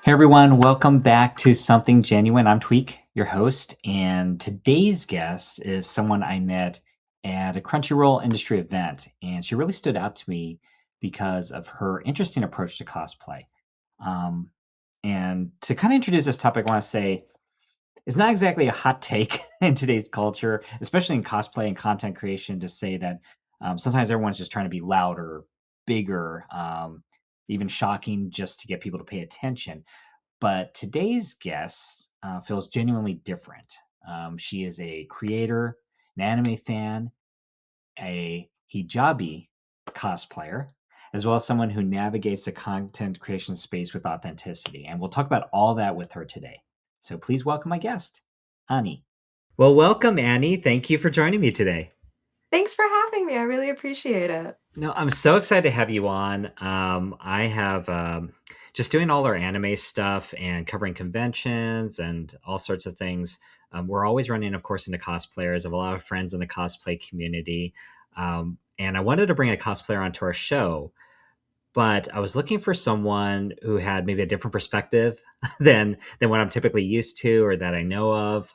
Hey everyone, welcome back to Something Genuine. I'm Tweak, your host, and today's guest is someone I met at a Crunchyroll industry event, and she really stood out to me because of her interesting approach to cosplay. Um, and to kind of introduce this topic, I want to say it's not exactly a hot take in today's culture, especially in cosplay and content creation, to say that sometimes everyone's just trying to be louder, bigger, even shocking just to get people to pay attention. But today's guest feels genuinely different. She is a creator, an anime fan, a hijabi cosplayer, as well as someone who navigates the content creation space with authenticity. And we'll talk about all that with her today. So please welcome my guest, Annie. Well, welcome, Annie. Thank you for joining me today. Thanks for having me. I really appreciate it. No, I'm so excited to have you on. I have just doing all our anime stuff and covering conventions and all sorts of things. We're always running, of course, into cosplayers. I have a lot of friends in the cosplay community. And I wanted to bring a cosplayer onto our show, but I was looking for someone who had maybe a different perspective than what I'm typically used to or that I know of.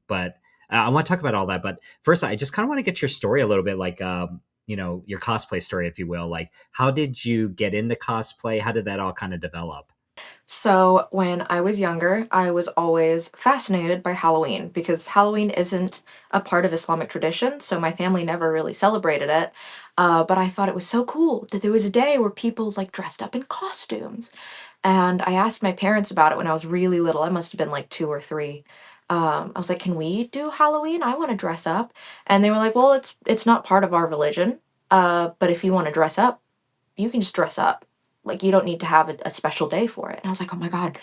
But I want to talk about all that. But first, I just kind of want to get your story a little bit, like your cosplay story, if you will. Like, how did you get into cosplay? How did that all kind of develop? So, when I was younger, I was always fascinated by Halloween because Halloween isn't a part of Islamic tradition, so my family never really celebrated it. But I thought it was so cool that there was a day where people like dressed up in costumes. And I asked my parents about it when I was really little. I must have been like 2 or 3. I was like, "Can we do Halloween? I want to dress up." And they were like, "Well, it's not part of our religion. But if you want to dress up, you can just dress up. Like, you don't need to have a special day for it." And I was like, "Oh my God,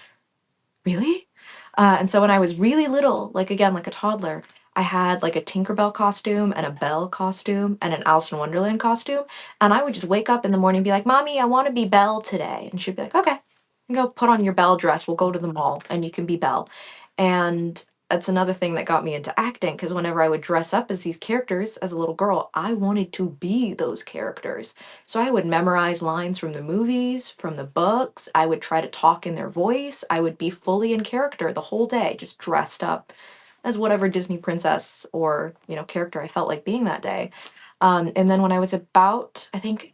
really?" And so when I was really little, like again, like a toddler, I had like a Tinkerbell costume and a Belle costume and an Alice in Wonderland costume. And I would just wake up in the morning and be like, "Mommy, I want to be Belle today." And she'd be like, "Okay, go put on your Belle dress. We'll go to the mall and you can be Belle." And that's another thing that got me into acting because whenever I would dress up as these characters as a little girl, I wanted to be those characters. So I would memorize lines from the movies, from the books. I would try to talk in their voice. I would be fully in character the whole day, just dressed up as whatever Disney princess or, character I felt like being that day. And then when I was about, I think,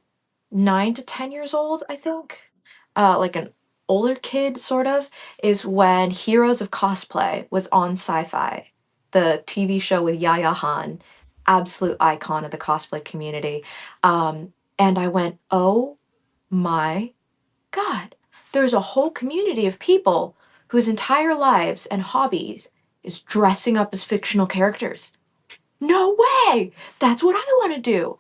9 to 10 years old, I think, like an older kid, sort of, is when Heroes of Cosplay was on Sci-Fi, the TV show with Yaya Han, absolute icon of the cosplay community. And I went, "Oh my God, there's a whole community of people whose entire lives and hobbies is dressing up as fictional characters. No way! That's what I want to do."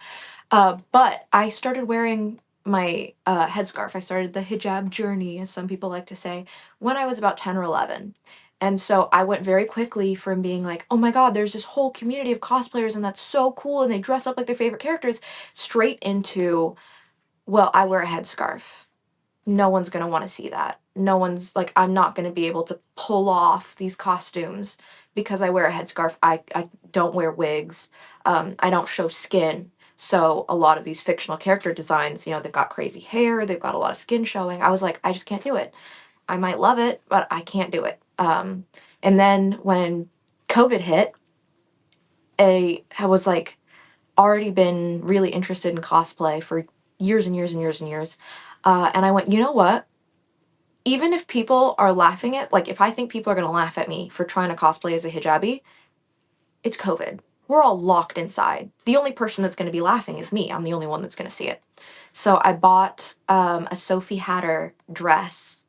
But I started wearing my headscarf. I started the hijab journey, as some people like to say, when I was about 10 or 11. And so I went very quickly from being like, "Oh my God, there's this whole community of cosplayers and that's so cool and they dress up like their favorite characters," straight into, "Well, I wear a headscarf. No one's gonna wanna see that. No one's like, I'm not gonna be able to pull off these costumes because I wear a headscarf. I don't wear wigs. I don't show skin." So a lot of these fictional character designs, they've got crazy hair, they've got a lot of skin showing. I was like, "I just can't do it. I might love it, but I can't do it." And then when COVID hit, I was like already been really interested in cosplay for years and years and years and years. And I went, "You know what? Even if people are laughing at, like, if I think people are gonna laugh at me for trying to cosplay as a hijabi, it's COVID. We're all locked inside. The only person that's gonna be laughing is me. I'm the only one that's gonna see it." So I bought a Sophie Hatter dress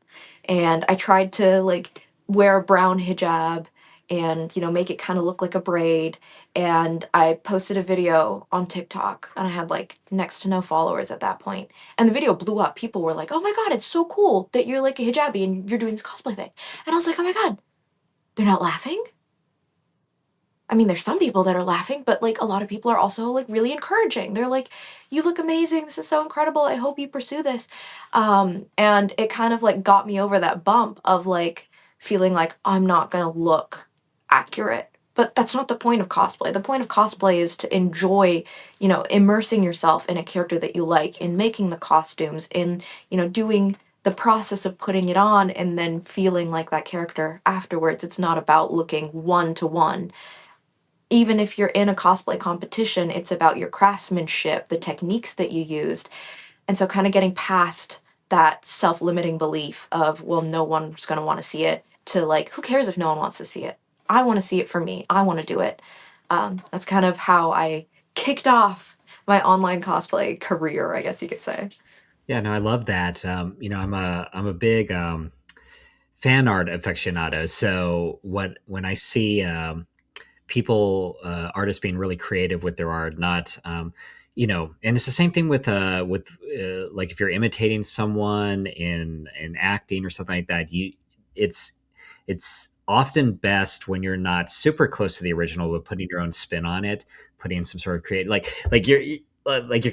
and I tried to like wear a brown hijab and make it kind of look like a braid, and I posted a video on TikTok and I had like next to no followers at that point, and the video blew up. People were like, "Oh my God, it's so cool that you're like a hijabi and you're doing this cosplay thing." And I was like, "Oh my God, they're not laughing?" I mean, there's some people that are laughing, but like a lot of people are also like really encouraging. They're like, "You look amazing. This is so incredible. I hope you pursue this." And it kind of like got me over that bump of like feeling like I'm not gonna look accurate. But that's not the point of cosplay. The point of cosplay is to enjoy, immersing yourself in a character that you like, in making the costumes, in, doing the process of putting it on and then feeling like that character afterwards. It's not about looking one to one. Even if you're in a cosplay competition, it's about your craftsmanship, the techniques that you used. And so kind of getting past that self-limiting belief of, well, no one's going to want to see it, to like, who cares if no one wants to see it? I want to see it for me. I want to do it. That's kind of how I kicked off my online cosplay career, I guess you could say. Yeah, no, I love that. I'm a big fan art aficionado. So when I see people artists being really creative with their art, not and it's the same thing with like if you're imitating someone in acting or something like that, it's it's often best when you're not super close to the original but putting your own spin on it, putting some sort of create like your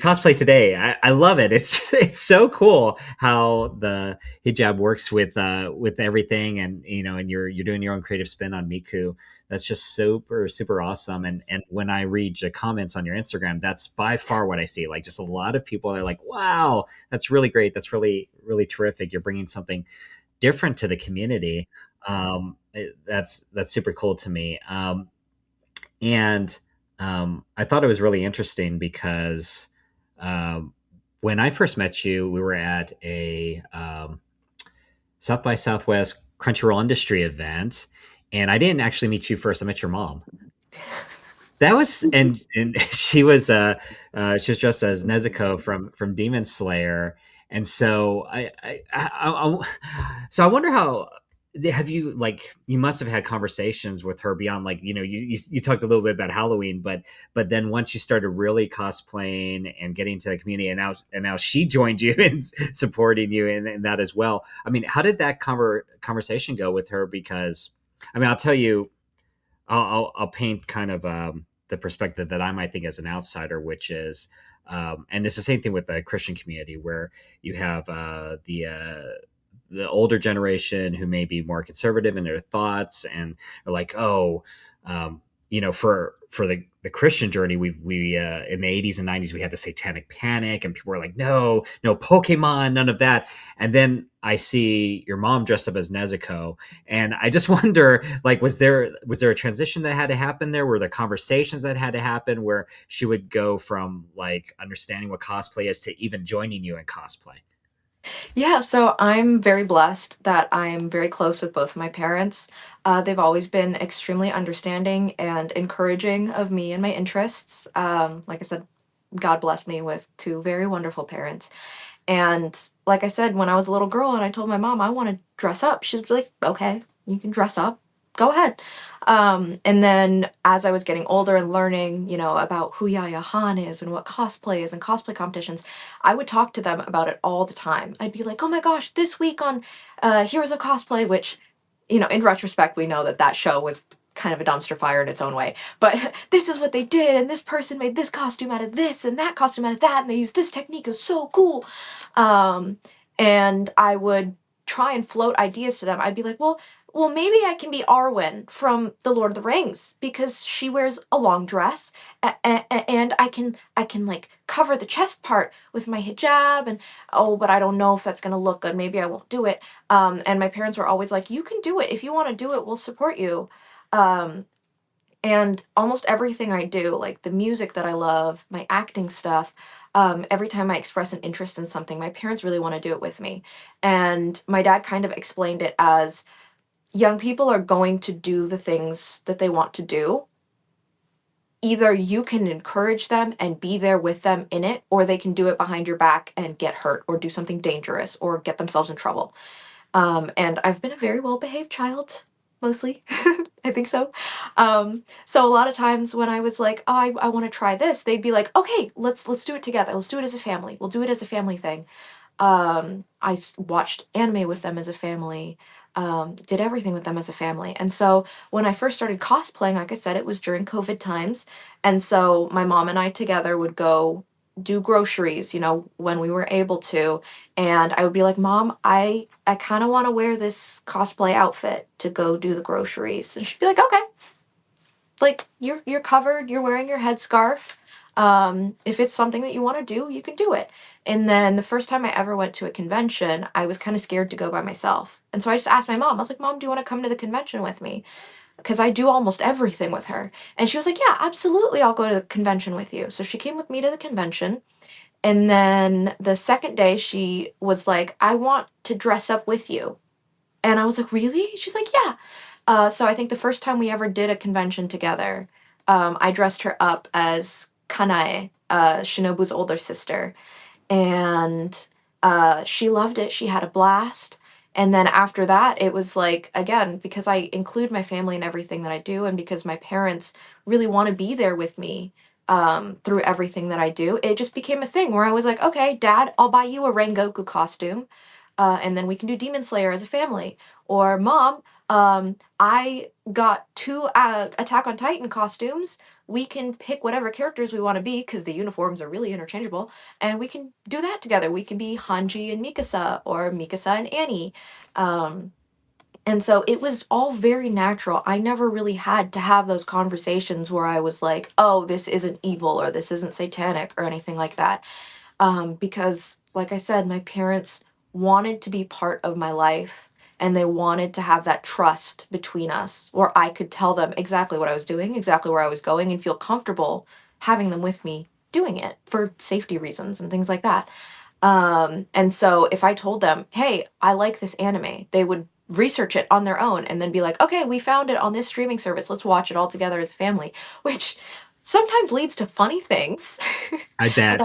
cosplay today. I love it. It's it's so cool how the hijab works with everything, and and you're doing your own creative spin on Miku. That's just super super awesome. And when I read the comments on your Instagram, that's by far what I see. Like just a lot of people are like, wow, that's really great, that's really really terrific, you're bringing something different to the community. That's super cool to me. And I thought it was really interesting because um, when I first met you, we were at a South by Southwest Crunchyroll industry event, and I didn't actually meet you first. I met your mom. That was and she was dressed as Nezuko from Demon Slayer, and so so I wonder how have you like you must have had conversations with her beyond like you talked a little bit about Halloween, but then once you started really cosplaying and getting to the community, and now she joined you and supporting you in that as well. I mean, how did that conversation go with her? Because I mean, I'll tell you, I'll paint kind of the perspective that I might think as an outsider, which is, and it's the same thing with the Christian community, where you have the older generation who may be more conservative in their thoughts and are like, oh, for the Christian journey, we in the 80s and 90s we had the Satanic Panic, and people were like, no Pokemon, none of that. And then I see your mom dressed up as Nezuko, and I just wonder, like, was there a transition that had to happen there? Were there conversations that had to happen where she would go from like understanding what cosplay is to even joining you in cosplay? Yeah, so I'm very blessed that I'm very close with both of my parents. They've always been extremely understanding and encouraging of me and my interests. Like I said, God blessed me with two very wonderful parents. And like I said, when I was a little girl and I told my mom I want to dress up, she's like, okay, you can dress up. Go ahead. And then as I was getting older and learning, about who Yaya Han is and what cosplay is and cosplay competitions, I would talk to them about it all the time. I'd be like, oh my gosh, this week on Heroes of Cosplay, which, in retrospect, we know that that show was kind of a dumpster fire in its own way. But this is what they did, and this person made this costume out of this, and that costume out of that, and they used this technique. It was so cool. Um, and I would try and float ideas to them. I'd be like, well, maybe I can be Arwen from The Lord of the Rings because she wears a long dress, and I can like cover the chest part with my hijab, and oh, but I don't know if that's gonna look good. Maybe I won't do it. And my parents were always like, you can do it. If you want to do it, we'll support you. Um, and almost everything I do, like the music that I love, my acting stuff, every time I express an interest in something, my parents really want to do it with me. And my dad kind of explained it as young people are going to do the things that they want to do. Either you can encourage them and be there with them in it, or they can do it behind your back and get hurt or do something dangerous or get themselves in trouble. And I've been a very well behaved child, mostly. I think so. So a lot of times when I was like, oh, I want to try this, they'd be like, okay, let's do it together. Let's do it as a family. We'll do it as a family thing. Watched anime with them as a family, did everything with them as a family. And so when I first started cosplaying, like I said, it was during COVID times. And so my mom and I together would go do groceries, when we were able to. And I would be like, Mom, I kind of want to wear this cosplay outfit to go do the groceries. And she'd be like, okay, like you're covered, you're wearing your headscarf. If it's something that you want to do, you can do it. And then the first time I ever went to a convention, I was kind of scared to go by myself. And so I just asked my mom, I was like, Mom, do you want to come to the convention with me? Because I do almost everything with her. And she was like, Yeah, absolutely, I'll go to the convention with you. So she came with me to the convention. And then the second day, she was like, I want to dress up with you. And I was like, Really? She's like, Yeah. So I think the first time we ever did a convention together, I dressed her up as Kanae, Shinobu's older sister, and she loved it. She had a blast. And then after that, it was like, again, because I include my family in everything that I do, and because my parents really want to be there with me through everything that I do, it just became a thing where I was like, okay, Dad, I'll buy you a Rengoku costume, and then we can do Demon Slayer as a family. Or, Mom, I got two Attack on Titan costumes. We can pick whatever characters we want to be because the uniforms are really interchangeable, and we can do that together. We can be Hanji and Mikasa, or Mikasa and Annie. Um, and so it was all very natural. I never really had to have those conversations where I was like, oh, this isn't evil or this isn't satanic or anything like that. Because, like I said, my parents wanted to be part of my life, and they wanted to have that trust between us where I could tell them exactly what I was doing, exactly where I was going, and feel comfortable having them with me doing it for safety reasons and things like that. And so if I told them, hey, I like this anime, they would research it on their own and then be like, okay, we found it on this streaming service. Let's watch it all together as a family, which sometimes leads to funny things. I Like bet.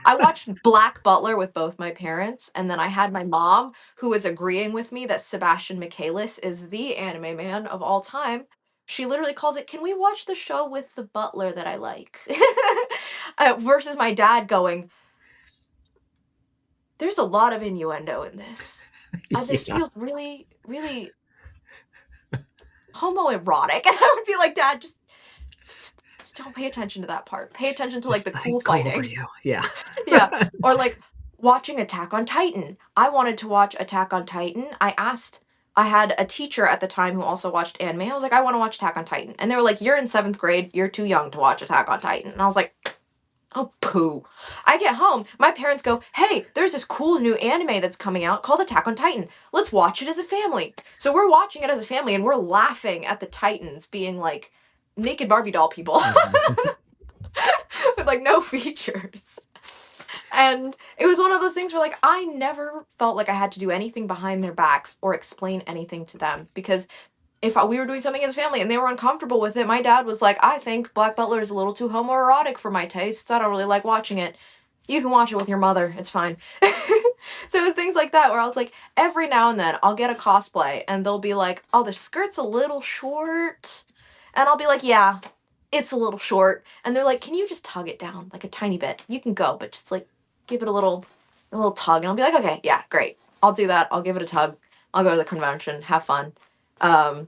I watched Black Butler with both my parents, and then I had my mom who was agreeing with me that Sebastian Michaelis is the anime man of all time. She literally calls it, "Can we watch the show with the butler that I like?" Versus my dad going, "There's a lot of innuendo in this. This Yeah. feels really, really homoerotic." And I would be like, "Dad, just don't pay attention to that part. Pay attention to like the Just let it cool go over fighting." you. Yeah. Yeah, or like watching Attack on Titan. I wanted to watch Attack on Titan. I had a teacher at the time who also watched anime. I was like, I want to watch Attack on Titan. And they were like, You're in seventh grade. You're too young to watch Attack on Titan. And I was like, Oh, poo. I get home. My parents go, Hey, there's this cool new anime that's coming out called Attack on Titan. Let's watch it as a family. So we're watching it as a family, and we're laughing at the Titans being like naked Barbie doll people Mhm. with like no features. And it was one of those things where like I never felt like I had to do anything behind their backs or explain anything to them, because if we were doing something as a family and they were uncomfortable with it, my dad was like, I think Black Butler is a little too homoerotic for my tastes. I don't really like watching it. You can watch it with your mother. It's fine. So it was things like that where I was like, every now and then I'll get a cosplay and they'll be like, oh, the skirt's a little short. And I'll be like, yeah, it's a little short. And they're like, can you just tug it down like a tiny bit? You can go, but just like give it a little tug. And I'll be like, okay, yeah, great. I'll do that. I'll give it a tug. I'll go to the convention, have fun. Um,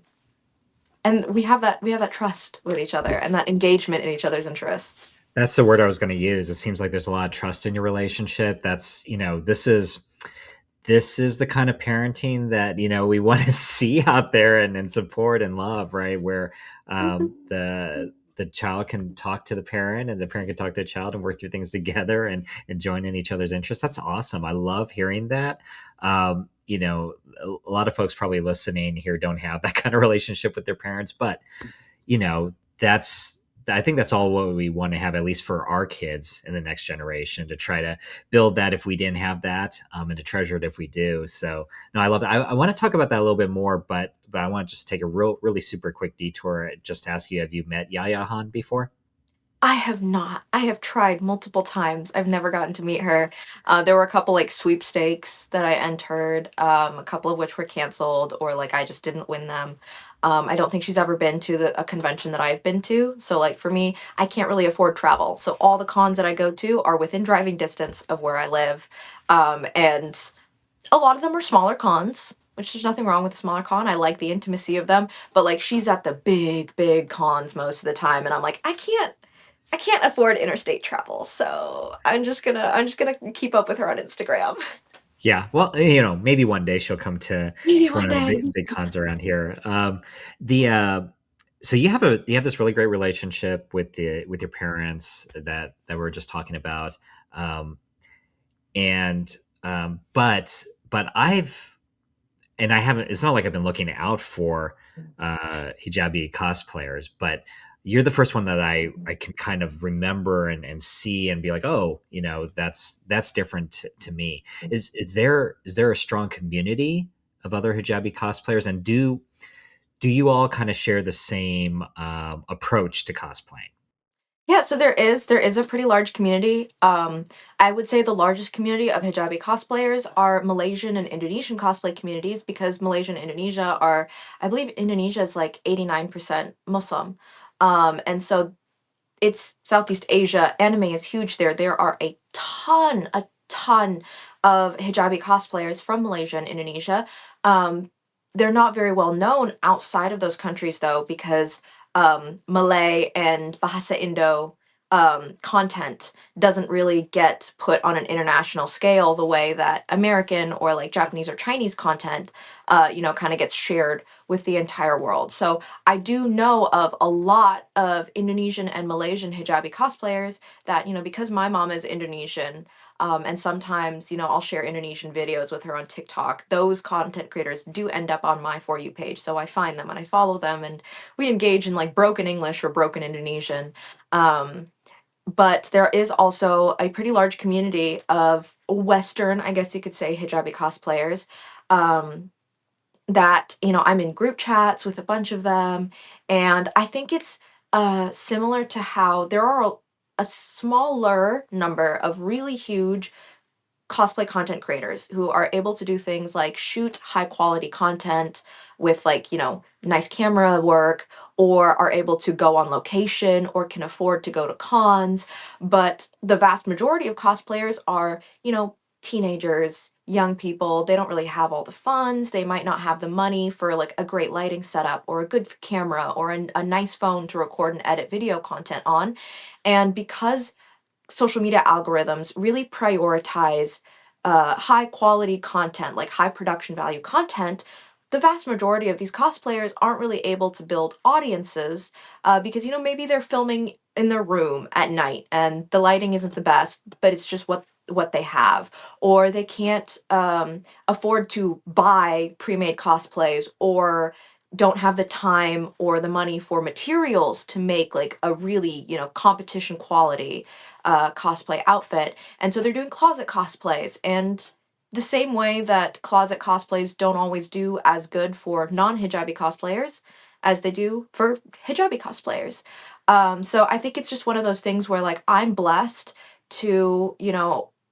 and we have that trust with each other and that engagement in each other's interests. That's the word I was going to use. It seems like there's a lot of trust in your relationship. That's, this is the kind of parenting that, we want to see out there and support and love, right? Where the child can talk to the parent and the parent can talk to the child and work through things together and join in each other's interests. That's awesome. I love hearing that. A lot of folks probably listening here don't have that kind of relationship with their parents, but that's I think that's all what we want to have, at least for our kids in the next generation, to try to build that if we didn't have that, and to treasure it if we do. So, no, I love that. I want to talk about that a little bit more, but I want to just take a really super quick detour. Just to ask you, have you met Yaya Han before? I have not. I have tried multiple times. I've never gotten to meet her. There were a couple like sweepstakes that I entered, a couple of which were canceled or like I just didn't win them. I don't think she's ever been to a convention that I've been to. So like for me, I can't really afford travel. So all the cons that I go to are within driving distance of where I live. And a lot of them are smaller cons, which there's nothing wrong with a smaller con. I like the intimacy of them, but like she's at the big cons most of the time, and I'm like, I can't afford interstate travel, so I'm just gonna keep up with her on Instagram. Yeah, well, maybe one day she'll come to Maybe one one of the day. big cons around here. The So you have this really great relationship with the with your parents that we were just talking about, um, and but I've and I haven't. It's not like I've been looking out for hijabi cosplayers, but you're the first one that I can kind of remember and see and be like, oh, you know, that's different to me. Is there a strong community of other hijabi cosplayers, and do you all kind of share the same approach to cosplaying? Yeah, so there is a pretty large community. I would say the largest community of hijabi cosplayers are Malaysian and Indonesian cosplay communities because Malaysia and Indonesia are, I believe Indonesia is like 89% Muslim. And so it's Southeast Asia. Anime is huge there. There are a ton of hijabi cosplayers from Malaysia and Indonesia. Um, they're not very well known outside of those countries though, because Malay and Bahasa Indo content doesn't really get put on an international scale the way that American or like Japanese or Chinese content, kind of gets shared with the entire world. So I do know of a lot of Indonesian and Malaysian hijabi cosplayers that, because my mom is Indonesian, and sometimes, I'll share Indonesian videos with her on TikTok. Those content creators do end up on my For You page. So I find them and I follow them and we engage in like broken English or broken Indonesian. Um, but there is also a pretty large community of Western, I guess you could say, hijabi cosplayers. Um, that, I'm in group chats with a bunch of them, and I think it's similar to how there are a smaller number of really huge cosplay content creators who are able to do things like shoot high quality content with like, nice camera work, or are able to go on location or can afford to go to cons. But the vast majority of cosplayers are, teenagers, young people. They don't really have all the funds. They might not have the money for like a great lighting setup or a good camera or a nice phone to record and edit video content on. And because social media algorithms really prioritize high quality content, like high production value content, the vast majority of these cosplayers aren't really able to build audiences because, maybe they're filming in their room at night and the lighting isn't the best, but it's just what they have, or they can't afford to buy pre-made cosplays, or don't have the time or the money for materials to make like a really, competition quality cosplay outfit. And so they're doing closet cosplays. And the same way that closet cosplays don't always do as good for non hijabi cosplayers as they do for hijabi cosplayers. So I think it's just one of those things where, like, I'm blessed to,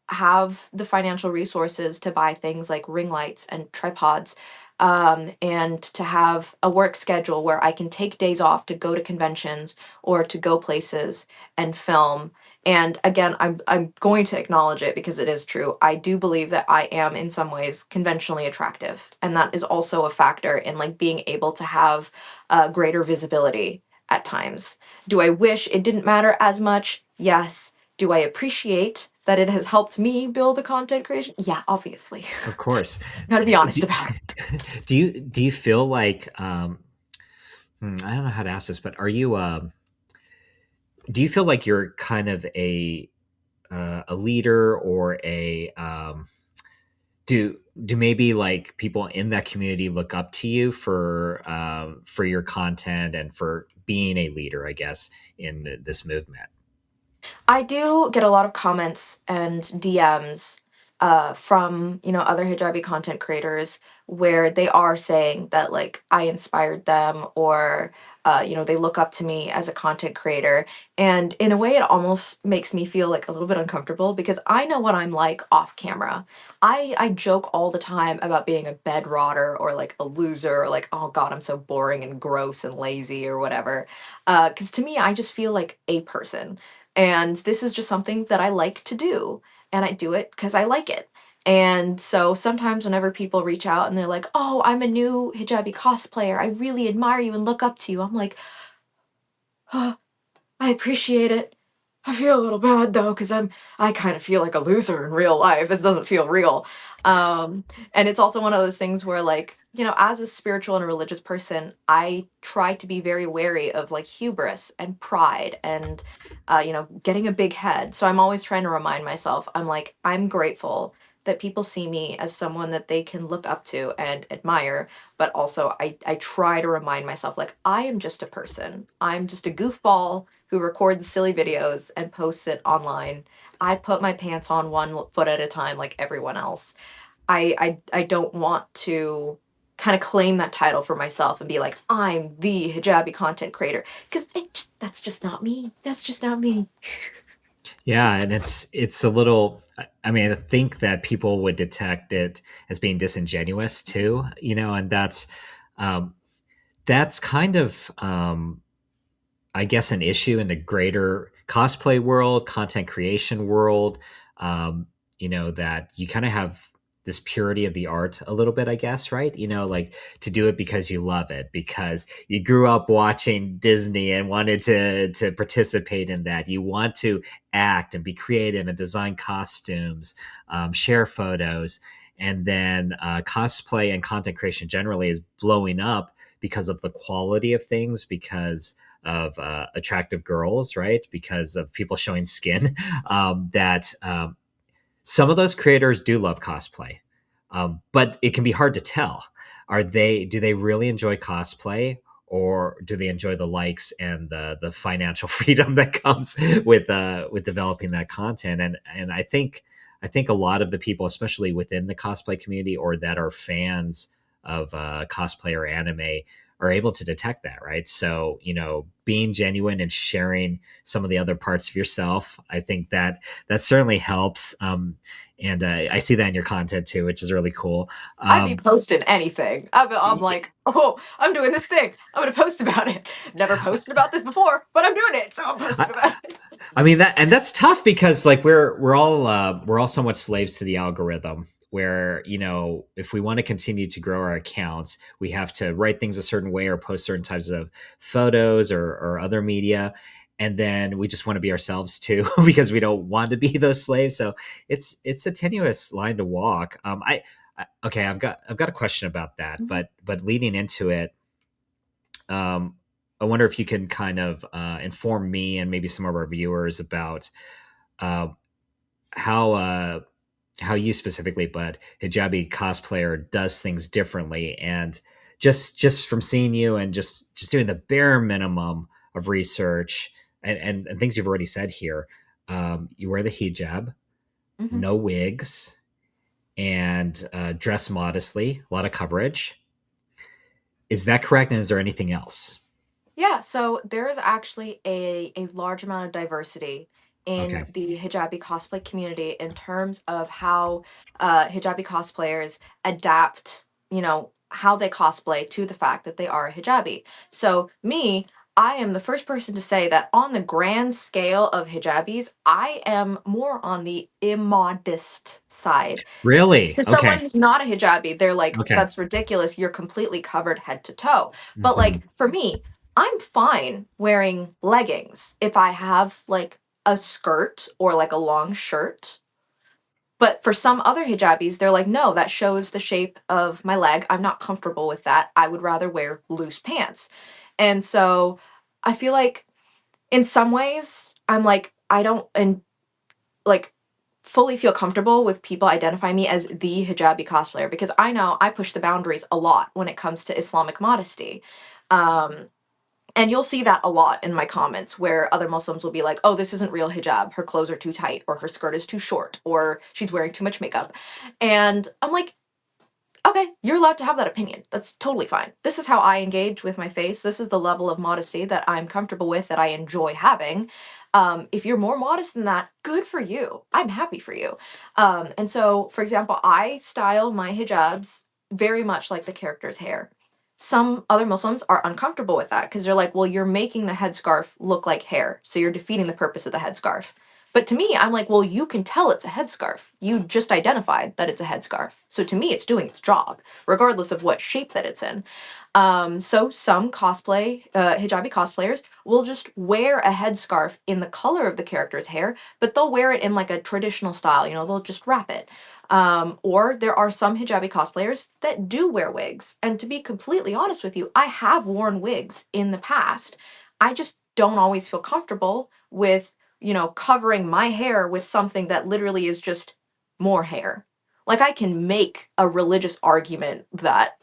have the financial resources to buy things like ring lights and tripods, and to have a work schedule where I can take days off to go to conventions or to go places and film. And again, I'm going to acknowledge it because it is true. I do believe that I am in some ways conventionally attractive, and that is also a factor in like being able to have greater visibility at times. Do I wish it didn't matter as much? Yes. Do I appreciate that it has helped me build the content creation? Yeah, obviously. Of course. Gotta be honest Do, about it. do you feel like I don't know how to ask this, but are you do you feel like you're kind of a leader or a do maybe like people in that community look up to you for your content and for being a leader, I guess, in this movement? I do get a lot of comments and DMs from, other hijabi content creators where they are saying that like I inspired them, or they look up to me as a content creator. And in a way it almost makes me feel like a little bit uncomfortable because I know what I'm like off camera. I joke all the time about being a bed rotter or like a loser, or like, oh God, I'm so boring and gross and lazy or whatever. Because to me, I just feel like a person, and this is just something that I like to do. And I do it because I like it. And so sometimes whenever people reach out and they're like, oh, I'm a new hijabi cosplayer, I really admire you and look up to you, I'm like, oh, I appreciate it. I feel a little bad though, because I kind of feel like a loser in real life. This doesn't feel real. Um, and it's also one of those things where, like, as a spiritual and a religious person, I try to be very wary of like hubris and pride and getting a big head. So I'm always trying to remind myself, I'm like, I'm grateful that people see me as someone that they can look up to and admire, but also I try to remind myself, like, I am just a person. I'm just a goofball who records silly videos and posts it online. I put my pants on one foot at a time like everyone else. I don't want to kind of claim that title for myself and be like, I'm the hijabi content creator, because that's just not me. That's just not me. Yeah, and it's a little. I mean, I think that people would detect it as being disingenuous too, and um, that's kind of I guess an issue in the greater cosplay world, content creation world. Um, that you kind of have this purity of the art a little bit, I guess, right? Like to do it because you love it, because you grew up watching Disney and wanted to participate in that. You want to act and be creative and design costumes, share photos, and then cosplay and content creation generally is blowing up because of the quality of things, because of attractive girls, right? Because of people showing skin. That Some of those creators do love cosplay, but it can be hard to tell. Do they really enjoy cosplay, or do they enjoy the likes and the financial freedom that comes with developing that content? And I think a lot of the people, especially within the cosplay community or that are fans of cosplay or anime, are able to detect that, right? So, being genuine and sharing some of the other parts of yourself, I think that certainly helps. And I see that in your content too, which is really cool. I'd be Um, posting anything. I'm like, oh, I'm doing this thing. I'm gonna post about it. Never posted about this before, but I'm doing it, so I'm posting I, about it. I mean that's tough because like we're all somewhat slaves to the algorithm. Where if we want to continue to grow our accounts, we have to write things a certain way or post certain types of photos or other media, and then we just want to be ourselves too because we don't want to be those slaves. So it's a tenuous line to walk. Okay, I've got a question about that, Mhm. but leading into it, um, I wonder if you can kind of inform me and maybe some of our viewers about uh, how how you specifically, but Hijabi Cosplayer does things differently, and just from seeing you and just doing the bare minimum of research and things you've already said here, you wear the hijab, Mhm. no wigs, and dress modestly, a lot of coverage. Is that correct? And is there anything else? Yeah, so there is actually a large amount of diversity Okay. in the hijabi cosplay community in terms of how hijabi cosplayers adapt, how they cosplay to the fact that they are a hijabi. So me, I am the first person to say that on the grand scale of hijabis, I am more on the immodest side. Really? To someone Okay. who's not a hijabi, they're like, Okay. "That's ridiculous, you're completely covered head to toe." But, Hmm. like, for me, I'm fine wearing leggings if I have, like, a skirt or, like, a long shirt. But for some other hijabis, they're like, "No, that shows the shape of my leg. I'm not comfortable with that. I would rather wear loose pants." And so, I feel like in some ways, I'm like, I don't and like fully feel comfortable with people identifying me as the hijabi cosplayer, because I know I push the boundaries a lot when it comes to Islamic modesty. Um, and you'll see that a lot in my comments where other Muslims will be like, oh, this isn't real hijab. Her clothes are too tight, or her skirt is too short, or she's wearing too much makeup. And I'm like, okay, you're allowed to have that opinion. That's totally fine. This is how I engage with my face. This is the level of modesty that I'm comfortable with, that I enjoy having. If you're more modest than that, good for you. I'm happy for you. And so, for example, I style my hijabs very much like the character's hair. Some other Muslims are uncomfortable with that because they're like, well, you're making the headscarf look like hair. So you're defeating the purpose of the headscarf. But to me, I'm like, well, you can tell it's a headscarf. You just identified that it's a headscarf. So to me, it's doing its job, regardless of what shape that it's in. So some hijabi cosplayers will just wear a headscarf in the color of the character's hair, but they'll wear it in like a traditional style. They'll just wrap it. Or there are some hijabi cosplayers that do wear wigs. And to be completely honest with you, I have worn wigs in the past. I just don't always feel comfortable with, covering my hair with something that literally is just more hair. Like I can make a religious argument that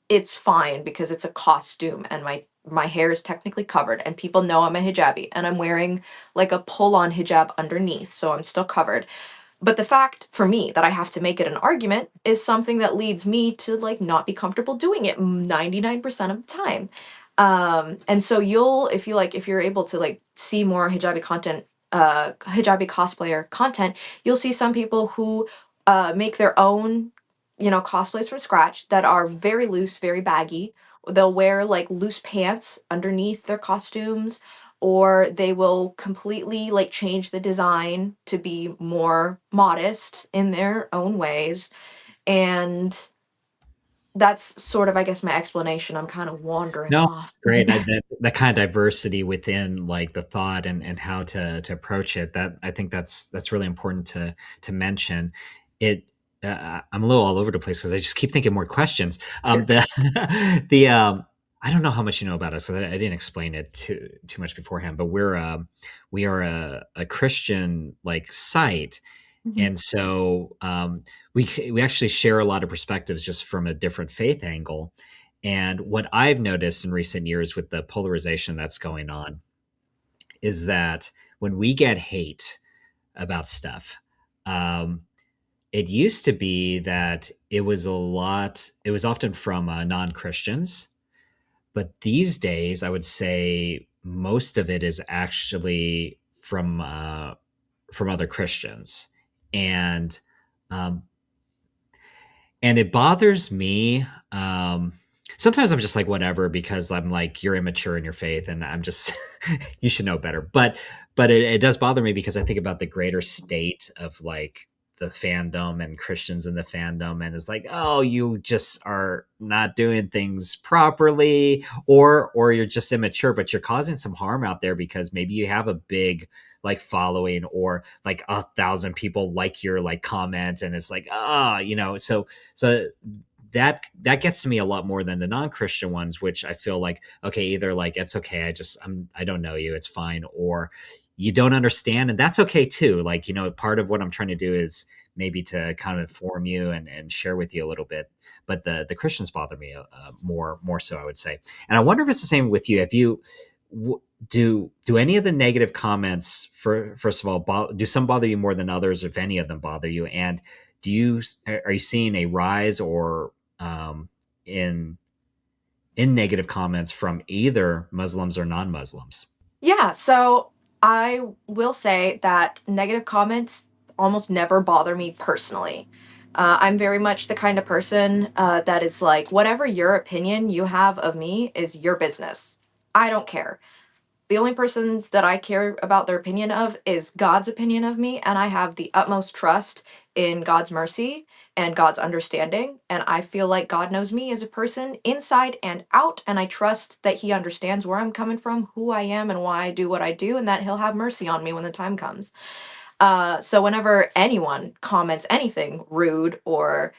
it's fine because it's a costume and my hair is technically covered and people know I'm a hijabi and I'm wearing like a pull-on hijab underneath, so I'm still covered. But the fact for me that I have to make it an argument is something that leads me to like not be comfortable doing it 99% of the time. And so if you're able to like see more hijabi cosplayer content, you'll see some people who make their own, cosplays from scratch that are very loose, very baggy. They'll wear like loose pants underneath their costumes, or they will completely like change the design to be more modest in their own ways. And that's sort of, I guess, my explanation. I'm kind of wandering No, off. great. That kind of diversity within like the thought and how to approach it. That I think that's really important to mention. It I'm a little all over the place because I just keep thinking more questions. The the I don't know how much you know about us. So I didn't explain it too much beforehand, but we are a Christian like site, Mhm. and so we actually share a lot of perspectives just from a different faith angle. And what I've noticed in recent years with the polarization that's going on is that when we get hate about stuff, um, it used to be that it was often from non Christians. But these days, I would say most of it is actually from other Christians. And um, and it bothers me. Sometimes I'm just like whatever because I'm like you're immature in your faith, and I'm just you should know better. But it does bother me because I think about the greater state of like the fandom and Christians in the fandom, and it's like oh you just are not doing things properly, or you're just immature, but you're causing some harm out there because maybe you have a big like following or like 1,000 people like your like comment and it's like so that gets to me a lot more than the non-Christian ones, which I feel like okay either like it's okay I don't know you, it's fine, or you don't understand, and that's okay too. Like part of what I'm trying to do is maybe to kind of inform you and share with you a little bit, but the Christians bother me more so I would say. And I wonder if it's the same with you. If you do any of the negative comments for first of all do some bother you more than others, if any of them bother you, and do you are you seeing a rise or um, in negative comments from either Muslims or non-Muslims? Yeah, so I will say that negative comments almost never bother me personally. I'm very much the kind of person that is like, whatever your opinion you have of me is your business. I don't care. The only person that I care about their opinion of is God's opinion of me, and I have the utmost trust in God's mercy and God's understanding. And I feel like God knows me as a person inside and out, and I trust that He understands where I'm coming from, who I am, and why I do what I do, and that He'll have mercy on me when the time comes. So whenever anyone comments anything rude or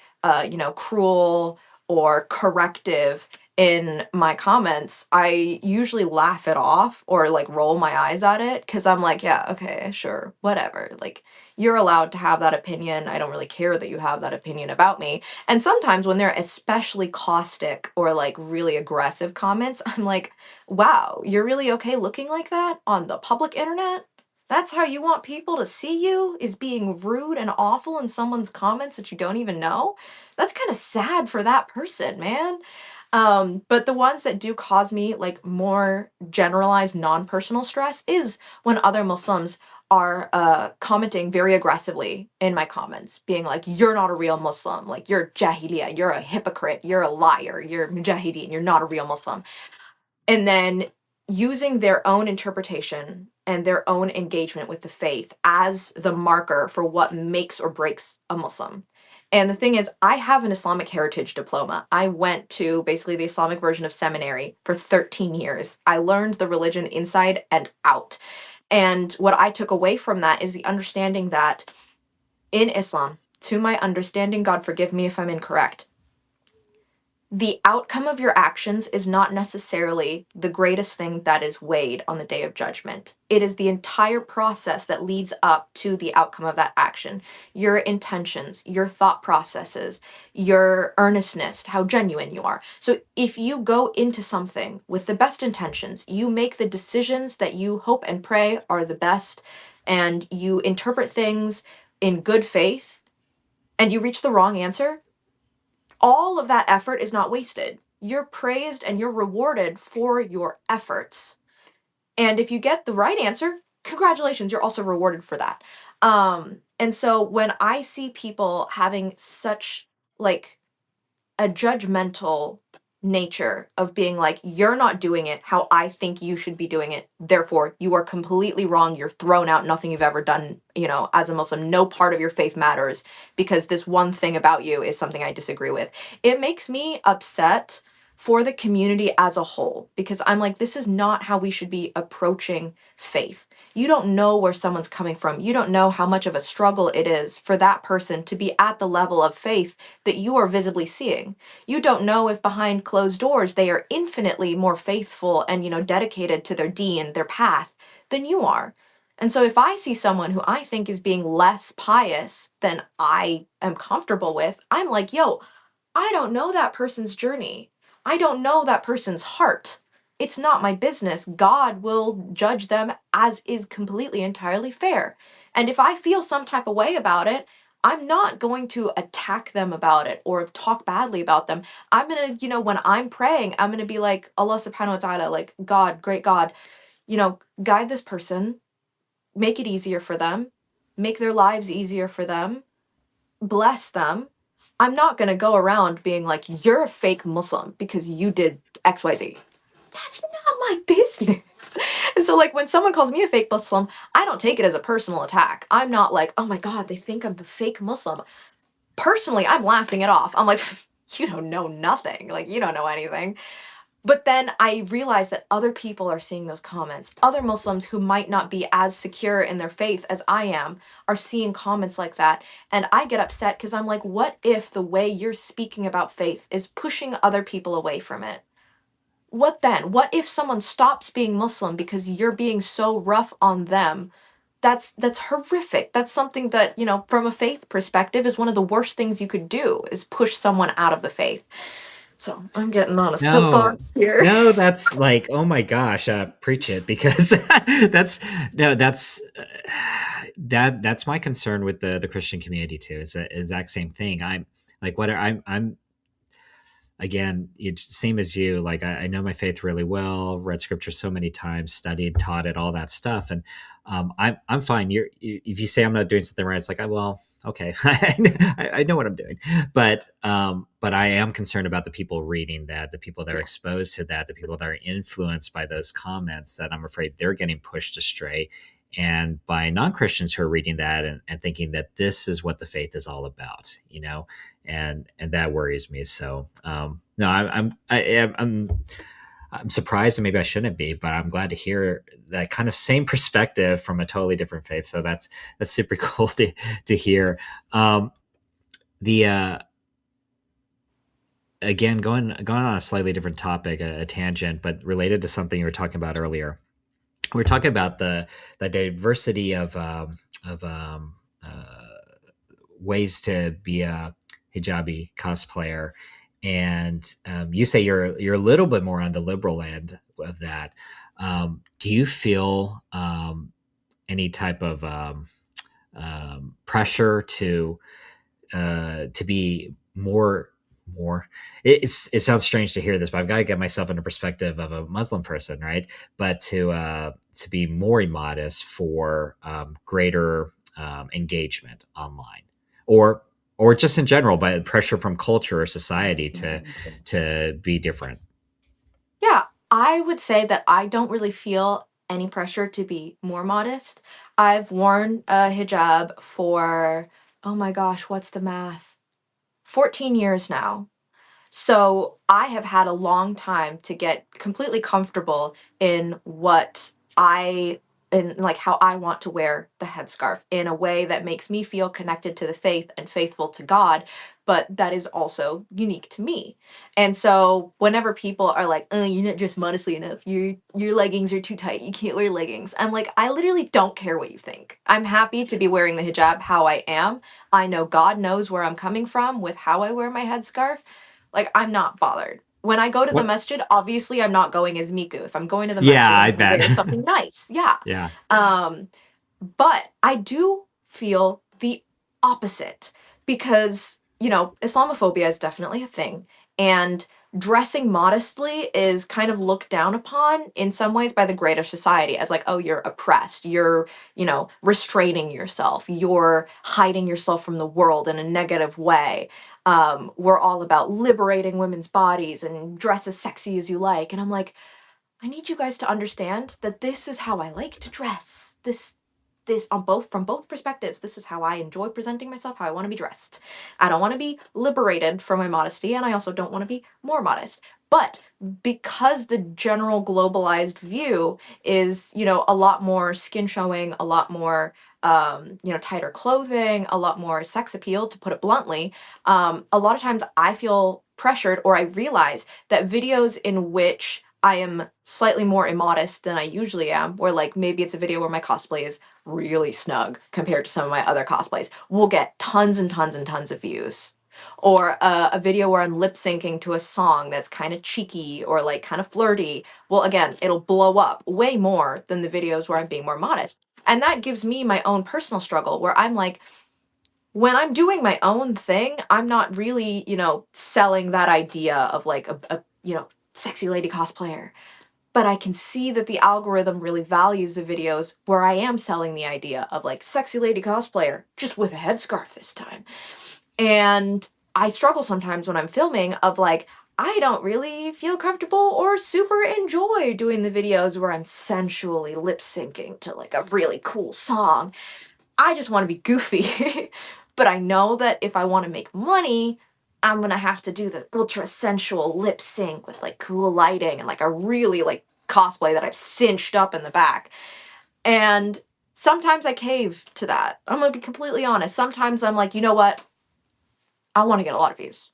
cruel or corrective in my comments, I usually laugh it off or like roll my eyes at it because I'm like, yeah, okay, sure, whatever. Like you're allowed to have that opinion. I don't really care that you have that opinion about me. And sometimes when they're especially caustic or like really aggressive comments, I'm like, wow, you're really okay looking like that on the public internet? That's how you want people to see you, is being rude and awful in someone's comments that you don't even know? That's kind of sad for that person, man. But the ones that do cause me like more generalized non-personal stress is when other Muslims are commenting very aggressively in my comments, being like, "You're not a real Muslim. Like you're jahiliya. You're a hypocrite. You're a liar. You're mujahideen. You're not a real Muslim." And then using their own interpretation and their own engagement with the faith as the marker for what makes or breaks a Muslim. And the thing is, I have an Islamic heritage diploma. I went to basically the Islamic version of seminary for 13 years. I learned the religion inside and out. And what I took away from that is the understanding that in Islam, to my understanding, God forgive me if I'm incorrect, the outcome of your actions is not necessarily the greatest thing that is weighed on the day of judgment. It is the entire process that leads up to the outcome of that action. Your intentions, your thought processes, your earnestness, how genuine you are. So if you go into something with the best intentions, you make the decisions that you hope and pray are the best, and you interpret things in good faith, and you reach the wrong answer, all of that effort is not wasted. You're praised and you're rewarded for your efforts. And if you get the right answer, congratulations, you're also rewarded for that. And so when I see people having such like a judgmental nature of being like, you're not doing it how I think you should be doing it. Therefore, you are completely wrong. You're thrown out. Nothing you've ever done, as a Muslim, no part of your faith matters because this one thing about you is something I disagree with. It makes me upset for the community as a whole because I'm like, this is not how we should be approaching faith. You don't know where someone's coming from. You don't know how much of a struggle it is for that person to be at the level of faith that you are visibly seeing. You don't know if behind closed doors they are infinitely more faithful and, dedicated to their deen, their path, than you are. And so if I see someone who I think is being less pious than I am comfortable with, I'm like, yo, I don't know that person's journey. I don't know that person's heart. It's not my business. God will judge them as is completely entirely fair. And if I feel some type of way about it, I'm not going to attack them about it or talk badly about them. I'm going to, when I'm praying, I'm going to be like, Allah subhanahu wa ta'ala, like, God, great God, guide this person, make it easier for them, make their lives easier for them, bless them. I'm not going to go around being like, you're a fake Muslim because you did XYZ. That's not my business. And so, like, when someone calls me a fake Muslim, I don't take it as a personal attack. I'm not like, oh my God, they think I'm a fake Muslim. Personally, I'm laughing it off. I'm like, you don't know nothing. Like, you don't know anything. But then I realize that other people are seeing those comments. Other Muslims who might not be as secure in their faith as I am are seeing comments like that. And I get upset because I'm like, what if the way you're speaking about faith is pushing other people away from it? What then? What if someone stops being Muslim because you're being so rough on them? That's horrific. That's something that, from a faith perspective is one of the worst things you could do is push someone out of the faith. So I'm getting on a No, soapbox here. no, that's like, oh my gosh, preach it because that's no, that's my concern with the Christian community too. Is the exact same thing. I'm like, what I'm again, it's the same as you. Like, I know my faith really well, read scripture so many times, studied, taught it, all that stuff, and I'm fine. If you say I'm not doing something right, it's like, well, okay, I know what I'm doing, but I am concerned about the people reading that, the people that are exposed to that, the people that are influenced by those comments. That I'm afraid they're getting pushed astray, and by non-Christians who are reading that and thinking that this is what the faith is all about, and that worries me. So no, I'm surprised, and maybe I shouldn't be, but I'm glad to hear that kind of same perspective from a totally different faith. So that's super cool to hear. The Again, going on a slightly different topic, a tangent, but related to something you were talking about earlier. We were talking about the diversity of ways to be a hijabi cosplayer, and you say you're a little bit more on the liberal end of that. Do you feel any type of pressure to be more it sounds strange to hear this, but I've got to get myself in the perspective of a Muslim person, right? But to be more immodest for greater engagement online, or just in general, by pressure from culture or society to be different. Yeah, I would say that I don't really feel any pressure to be more modest. I've worn a hijab for, oh my gosh, what's the math? 14 years now. So I have had a long time to get completely comfortable in what I in like how I want to wear the headscarf in a way that makes me feel connected to the faith and faithful to God, but that is also unique to me. And so whenever people are like, "Oh, you're not dressed modestly enough. Your leggings are too tight. You can't wear leggings." I'm like, I literally don't care what you think. I'm happy to be wearing the hijab how I am. I know God knows where I'm coming from with how I wear my headscarf. Like, I'm not bothered. When I go to the What? masjid, obviously I'm not going as Miku. If I'm going to the Yeah, masjid, I'm I gonna bet. wear something nice. Yeah. Yeah. Um, but I do feel the opposite because, Islamophobia is definitely a thing. And dressing modestly is kind of looked down upon in some ways by the greater society as like, oh, you're oppressed. You're, restraining yourself. You're hiding yourself from the world in a negative way. We're all about liberating women's bodies and dress as sexy as you like. And I'm like, I need you guys to understand that this is how I like to dress. This on both from both perspectives. This is how I enjoy presenting myself, how I want to be dressed. I don't want to be liberated from my modesty, and I also don't want to be more modest. But because the general globalized view is, a lot more skin showing, a lot more tighter clothing, a lot more sex appeal, to put it bluntly, a lot of times I feel pressured or I realize that videos in which I am slightly more immodest than I usually am, where like maybe it's a video where my cosplay is really snug compared to some of my other cosplays, will get tons and tons and tons of views. Or a video where I'm lip syncing to a song that's kind of cheeky or like kind of flirty. Well, again, it'll blow up way more than the videos where I'm being more modest. And that gives me my own personal struggle where I'm like, when I'm doing my own thing, I'm not really, selling that idea of like a sexy lady cosplayer. But I can see that the algorithm really values the videos where I am selling the idea of like sexy lady cosplayer, just with a headscarf this time. And I struggle sometimes when I'm filming of like, I don't really feel comfortable or super enjoy doing the videos where I'm sensually lip syncing to like a really cool song. I just want to be goofy. But I know that if I want to make money, I'm going to have to do the ultra sensual lip sync with like cool lighting and like a really like cosplay that I've cinched up in the back. And sometimes I cave to that. I'm going to be completely honest. Sometimes I'm like, you know what? I want to get a lot of views.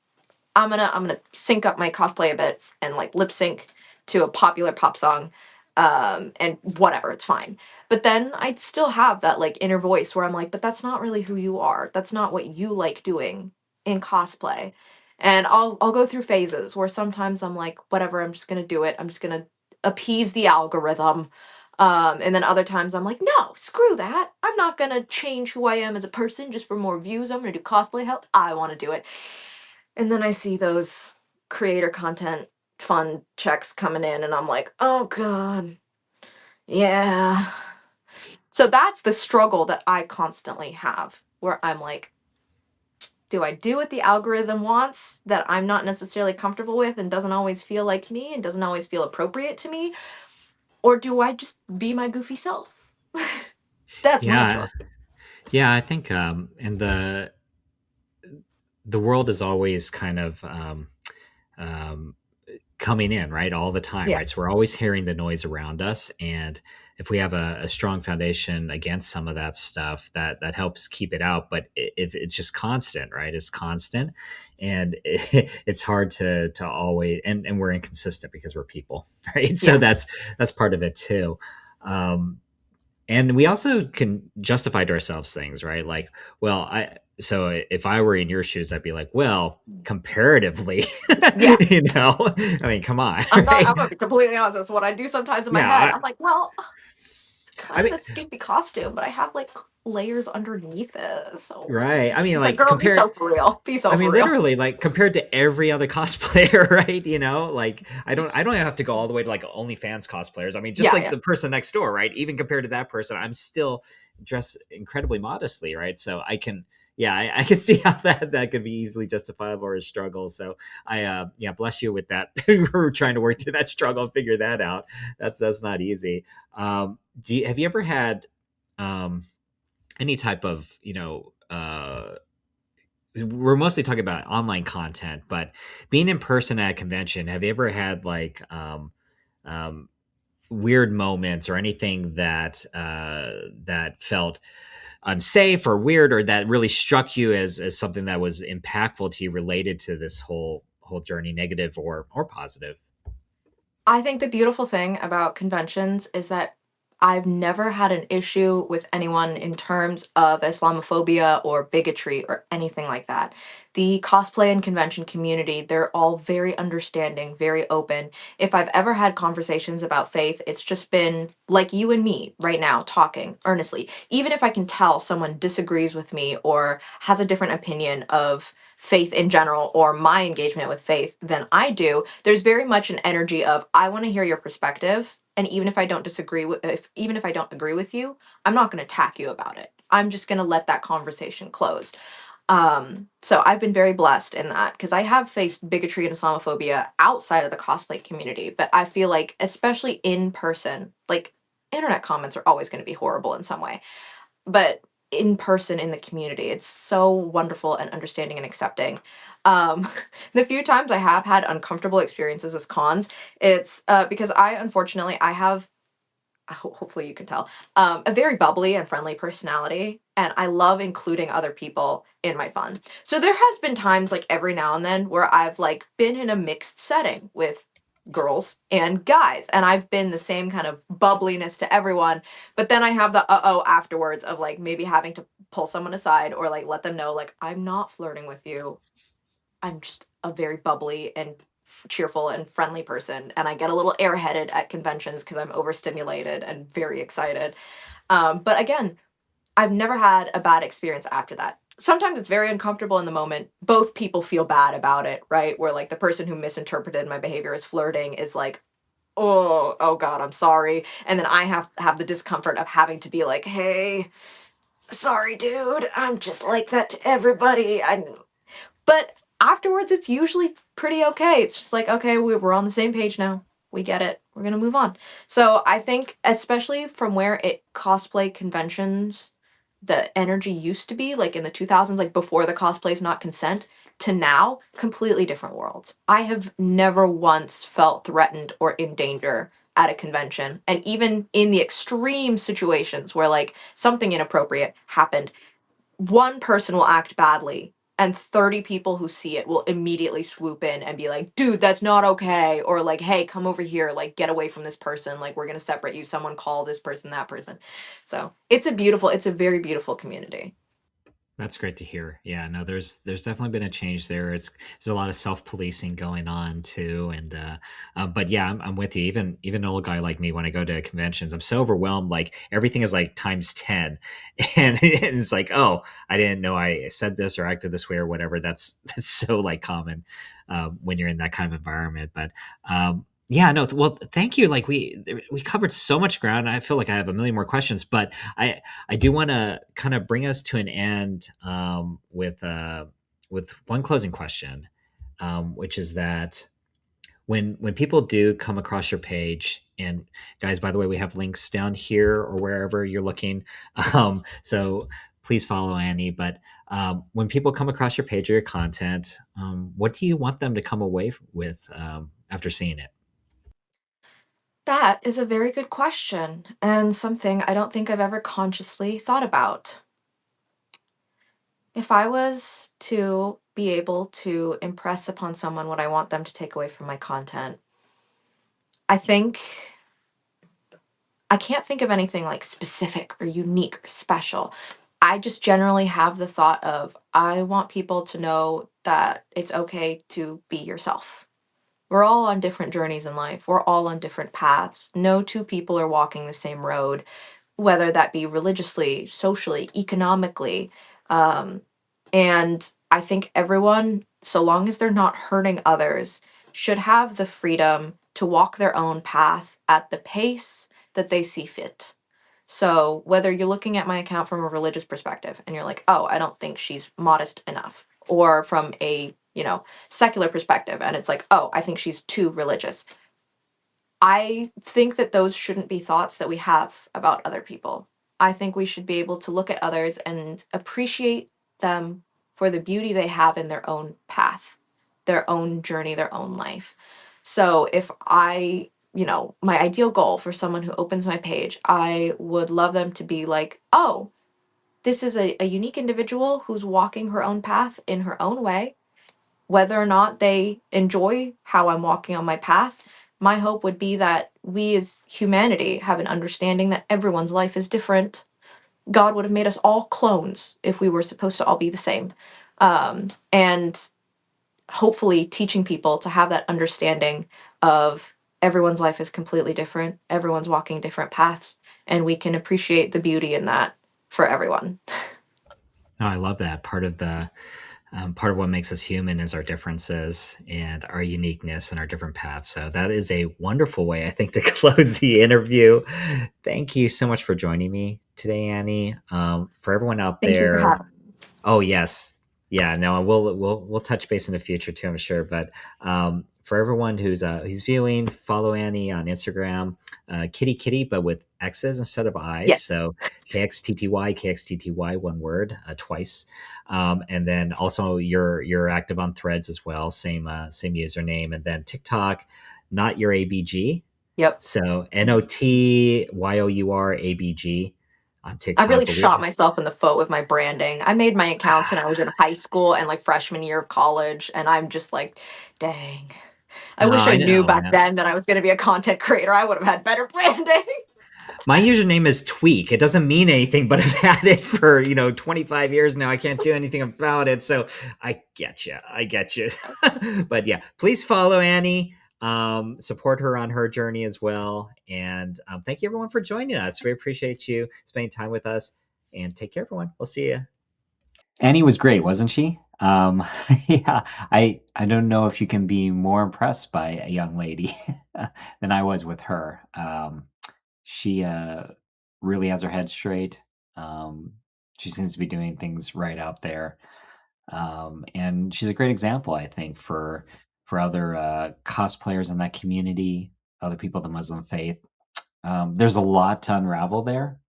I'm gonna sync up my cosplay a bit and like lip sync to a popular pop song, and whatever, it's fine. But then I'd still have that like inner voice where I'm like, but that's not really who you are. That's not what you like doing in cosplay. And I'll go through phases where sometimes I'm like, whatever, I'm just gonna do it. I'm just gonna appease the algorithm. And then other times I'm like, no, screw that. I'm not gonna change who I am as a person just for more views. I'm gonna do cosplay how I want to do it. And then I see those creator content fund checks coming in, and I'm like, oh God, yeah. So that's the struggle that I constantly have, where I'm like, do I do what the algorithm wants that I'm not necessarily comfortable with and doesn't always feel like me and doesn't always feel appropriate to me? Or do I just be my goofy self? That's my Yeah. struggle. Yeah, I think and the world is always kind of um coming in, right, all the time, Yeah. right? So we're always hearing the noise around us, and if we have a strong foundation against some of that stuff, that helps keep it out. But if it's just constant, right, it's constant, and it's hard to always, and we're inconsistent because we're people, right? So Yeah. that's part of it too. um and we also can justify to ourselves things, right? Like, well, so if I were in your shoes, I'd be like, well, comparatively, Yeah. I mean, come on, I'm right? gonna be completely honest. That's what I do sometimes in my Yeah, head. I'm like, well, it's I kind of mean, a skimpy costume, but I have like layers underneath it. So right. I mean, it's like, like girl, be compared, so for real. Be so I for mean, real. literally, like compared to every other cosplayer, right? Like I don't have to go all the way to like OnlyFans cosplayers. I mean, just Yeah, like yeah. the person next door, right? Even compared to that person, I'm still dressed incredibly modestly, right? So I can, yeah, I can see how that could be easily justifiable or a struggle. So yeah, bless you with that. We're trying to work through that struggle and figure that out. That's not easy. Have you ever had um, any type of we're mostly talking about online content, but being in person at a convention, have you ever had like um, weird moments or anything that felt unsafe or weird or that really struck you as something that was impactful to you related to this whole journey, negative or positive? I think the beautiful thing about conventions is that I've never had an issue with anyone in terms of Islamophobia or bigotry or anything like that. The cosplay and convention community, they're all very understanding, very open. If I've ever had conversations about faith, it's just been like you and me right now talking earnestly. Even if I can tell someone disagrees with me or has a different opinion of faith in general or my engagement with faith than I do, there's very much an energy of I want to hear your perspective, and even if I don't disagree with if even if I don't agree with you, I'm not going to attack you about it. I'm just going to let that conversation close. So I've been very blessed in that because I have faced bigotry and Islamophobia outside of the cosplay community, but I feel like especially in person, like internet comments are always going to be horrible in some way, but in person in the community, it's so wonderful and understanding and accepting. Um, the few times I have had uncomfortable experiences as cons, it's because I unfortunately I have hopefully you can tell, a very bubbly and friendly personality, and I love including other people in my fun. So there has been times like every now and then where I've like been in a mixed setting with girls and guys, and I've been the same kind of bubbliness to everyone, but then I have the uh-oh afterwards of like maybe having to pull someone aside or like let them know like I'm not flirting with you. I'm just a very bubbly and cheerful and friendly person, and I get a little airheaded at conventions because I'm overstimulated and very excited. But again, I've never had a bad experience after that. Sometimes it's very uncomfortable in the moment. Both people feel bad about it, right? Where like the person who misinterpreted my behavior as flirting is like, oh God, I'm sorry. And then I have the discomfort of having to be like, hey, sorry, dude. I'm just like that to everybody. But afterwards, it's usually pretty okay. It's just like, okay, we're on the same page now. We get it. We're gonna move on. So I think, especially from where it cosplay conventions, the energy used to be, like in the 2000s, like before the cosplay's not consent, to now, completely different worlds. I have never once felt threatened or in danger at a convention. And even in the extreme situations where like something inappropriate happened, one person will act badly and 30 people who see it will immediately swoop in and be like, dude, that's not okay. Or like, hey, come over here, like get away from this person. Like we're gonna separate you. Someone call this person, that person. So it's a very beautiful community. That's great to hear. Yeah, no, there's definitely been a change there. There's a lot of self policing going on too, and but yeah, I'm with you. Even an old guy like me, when I go to conventions, I'm so overwhelmed. Like everything is like times 10, and it's like, oh, I didn't know I said this or acted this way or whatever. That's so like common when you're in that kind of environment. But yeah, no, well, thank you. Like we covered so much ground. I feel like I have a million more questions, but I do want to kind of bring us to an end with one closing question, which is that when people do come across your page, and guys, by the way, we have links down here or wherever you're looking, so please follow Annie. But when people come across your page or your content, what do you want them to come away with after seeing it? That is a very good question and something I don't think I've ever consciously thought about. If I was to be able to impress upon someone what I want them to take away from my content, I think I can't think of anything like specific or unique or special. I just generally have the thought of I want people to know that it's okay to be yourself. We're all on different journeys in life. We're all on different paths. No two people are walking the same road, whether that be religiously, socially, economically. Um, and I think everyone, so long as they're not hurting others, should have the freedom to walk their own path at the pace that they see fit. So whether you're looking at my account from a religious perspective and you're like, oh, I don't think she's modest enough, or from a, secular perspective and it's like, oh, I think she's too religious. I think that those shouldn't be thoughts that we have about other people. I think we should be able to look at others and appreciate them for the beauty they have in their own path, their own journey, their own life. So if my ideal goal for someone who opens my page, I would love them to be like, oh, this is a unique individual who's walking her own path in her own way. Whether or not they enjoy how I'm walking on my path, my hope would be that we as humanity have an understanding that everyone's life is different. God would have made us all clones if we were supposed to all be the same. And hopefully teaching people to have that understanding of everyone's life is completely different, everyone's walking different paths, and we can appreciate the beauty in that for everyone. Oh, I love that. Part of what makes us human is our differences and our uniqueness and our different paths. So that is a wonderful way, I think, to close the interview. Thank you so much for joining me today, Annie. For everyone out Thank you for there, having me. oh yes, yeah. No, we'll touch base in the future too, I'm sure. But for everyone who's viewing, follow Annie on Instagram, Kitty Kitty, but with X's instead of I's. Yes. So KXTTY, one word, twice. And then also you're active on Threads as well, same username, and then TikTok, not your ABG. Yep. So NOTYOURABG on I TikTok, really but we shot myself in the foot with my branding. I made my accounts when I was in high school and like freshman year of college, and I'm just like, dang. I no, wish I I knew know, back man. then that I was going to be a content creator. I would have had better branding. My username is Tweak. It doesn't mean anything, but I've had it for 25 years now. I can't do anything about it, so I get you. I get you. But yeah, please follow Annie. Support her on her journey as well. And thank you everyone for joining us. We appreciate you spending time with us. And take care, everyone. We'll see you. Annie was great, wasn't she? Yeah, I don't know if you can be more impressed by a young lady than I was with her. She really has her head straight. Um, she seems to be doing things right out there, and she's a great example, I think, for other cosplayers in that community, other people of the Muslim faith. There's a lot to unravel there,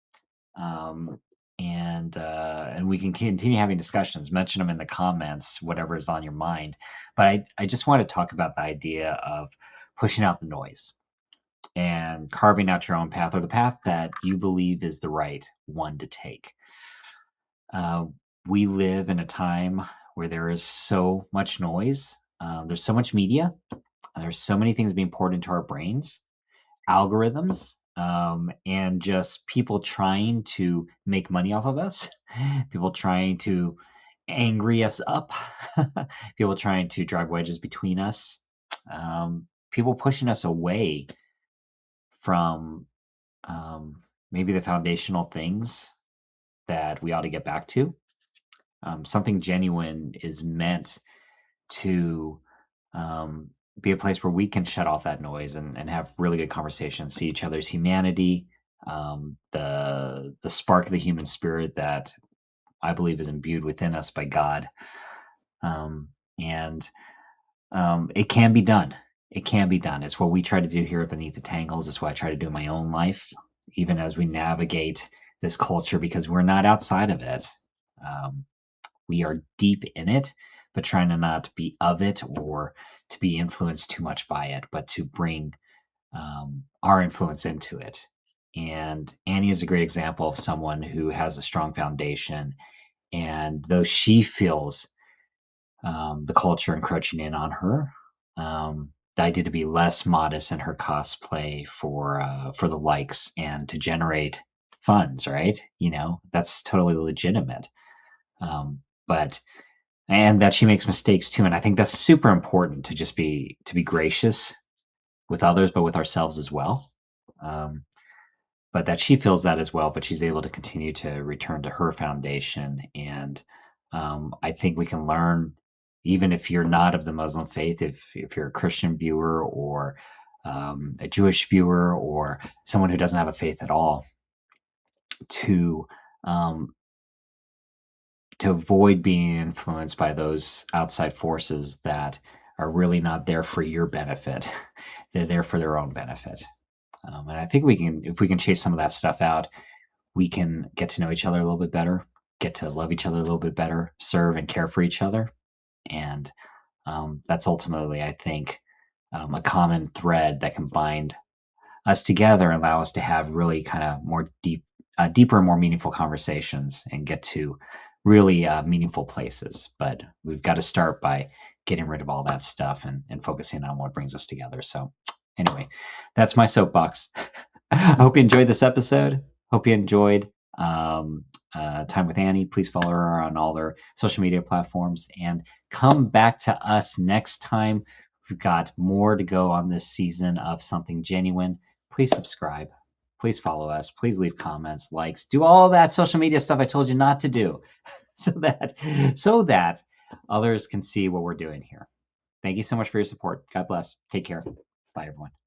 um, and we can continue having discussions. Mention them in the comments, whatever is on your mind. But I just want to talk about the idea of pushing out the noise and carving out your own path, or the path that you believe is the right one to take. Uh, we live in a time where there is so much noise. There's so much media. There's so many things being poured into our brains, algorithms, and just people trying to make money off of us, people trying to angry us up, people trying to drive wedges between us, people pushing us away from maybe the foundational things that we ought to get back to. Something genuine is meant to um, be a place where we can shut off that noise and have really good conversations, see each other's humanity, the spark of the human spirit that I believe is imbued within us by God, um, and it can be done. It can be done. It's what we try to do here at Beneath the Tangles. It's what I try to do in my own life, even as we navigate this culture, because we're not outside of it. Um, we are deep in it, but trying to not be of it or to be influenced too much by it, but to bring our influence into it. And Annie is a great example of someone who has a strong foundation. And though she feels the culture encroaching in on her, the idea to be less modest in her cosplay for the likes and to generate funds, right? That's totally legitimate. But and that she makes mistakes too, and I think that's super important to be gracious with others, but with ourselves as well. Um, but that she feels that as well, but she's able to continue to return to her foundation. And I think we can learn, even if you're not of the Muslim faith, if you're a Christian viewer or a Jewish viewer or someone who doesn't have a faith at all, to um, to avoid being influenced by those outside forces that are really not there for your benefit. They're there for their own benefit. And I think we can, if we can chase some of that stuff out, we can get to know each other a little bit better, get to love each other a little bit better, serve and care for each other. And that's ultimately, I think, a common thread that can bind us together and allow us to have really kind of more deeper and more meaningful conversations and get to really meaningful places. But we've got to start by getting rid of all that stuff and focusing on what brings us together. So, anyway, that's my soapbox. I hope you enjoyed this episode. Hope you enjoyed time with Annie. Please follow her on all their social media platforms and come back to us next time. We've got more to go on this season of Something Genuine. Please subscribe. Please follow us. Please leave comments, likes, do all that social media stuff I told you not to do so that others can see what we're doing here. Thank you so much for your support. God bless. Take care. Bye, everyone.